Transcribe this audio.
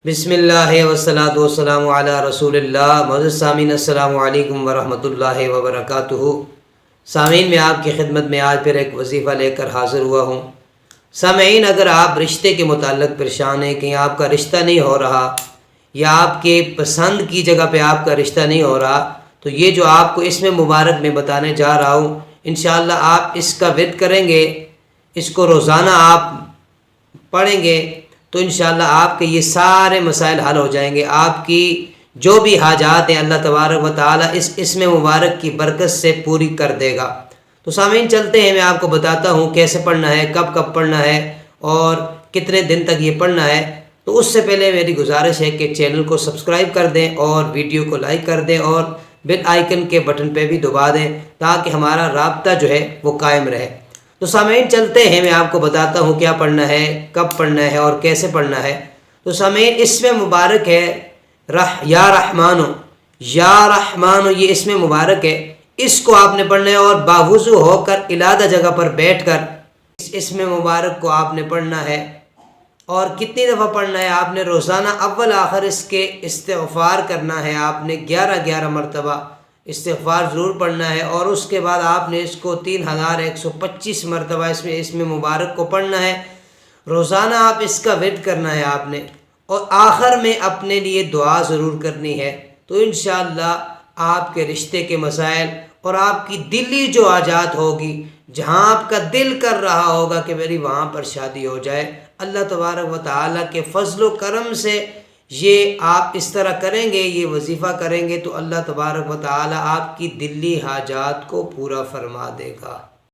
بسم اللہ والصلاۃ والسلام علی رسول اللہ۔ معزز سامعین، السلام علیکم ورحمۃ اللہ وبرکاتہ۔ سامعین، میں آپ کی خدمت میں آج پھر ایک وظیفہ لے کر حاضر ہوا ہوں۔ سامعین، اگر آپ رشتے کے متعلق پریشان ہیں کہ آپ کا رشتہ نہیں ہو رہا یا آپ کے پسند کی جگہ پہ آپ کا رشتہ نہیں ہو رہا، تو یہ جو آپ کو اس میں مبارک میں بتانے جا رہا ہوں، انشاءاللہ آپ اس کا ورد کریں گے، اس کو روزانہ آپ پڑھیں گے تو انشاءاللہ آپ کے یہ سارے مسائل حل ہو جائیں گے۔ آپ کی جو بھی حاجات ہیں اللہ تبارک و تعالیٰ اس میں مبارک کی برکت سے پوری کر دے گا۔ تو سامعین، چلتے ہیں، میں آپ کو بتاتا ہوں کیسے پڑھنا ہے، کب کب پڑھنا ہے اور کتنے دن تک یہ پڑھنا ہے۔ تو اس سے پہلے میری گزارش ہے کہ چینل کو سبسکرائب کر دیں اور ویڈیو کو لائک کر دیں اور بیل آئیکن کے بٹن پہ بھی دبا دیں تاکہ ہمارا رابطہ جو ہے وہ قائم رہے۔ تو سامعین، چلتے ہیں، میں آپ کو بتاتا ہوں کیا پڑھنا ہے، کب پڑھنا ہے اور کیسے پڑھنا ہے۔ تو سامعین، اس میں مبارک ہے یا رحمانو، یا رحمانو، یہ اس میں مبارک ہے، اس کو آپ نے پڑھنا ہے اور باوضو ہو کر علادہ جگہ پر بیٹھ کر اس میں مبارک کو آپ نے پڑھنا ہے۔ اور کتنی دفعہ پڑھنا ہے؟ آپ نے روزانہ اول آخر اس کے استغفار کرنا ہے، آپ نے 11 مرتبہ استغفار ضرور پڑھنا ہے، اور اس کے بعد آپ نے اس کو 3125 مرتبہ اس میں مبارک کو پڑھنا ہے۔ روزانہ آپ اس کا ورد کرنا ہے آپ نے، اور آخر میں اپنے لیے دعا ضرور کرنی ہے۔ تو انشاءاللہ آپ کے رشتے کے مسائل اور آپ کی دلی جو حاجات ہوگی، جہاں آپ کا دل کر رہا ہوگا کہ میری وہاں پر شادی ہو جائے، اللہ تبارک و تعالیٰ کے فضل و کرم سے یہ آپ اس طرح کریں گے، یہ وظیفہ کریں گے تو اللہ تبارک و تعالیٰ آپ کی دلی حاجات کو پورا فرما دے گا۔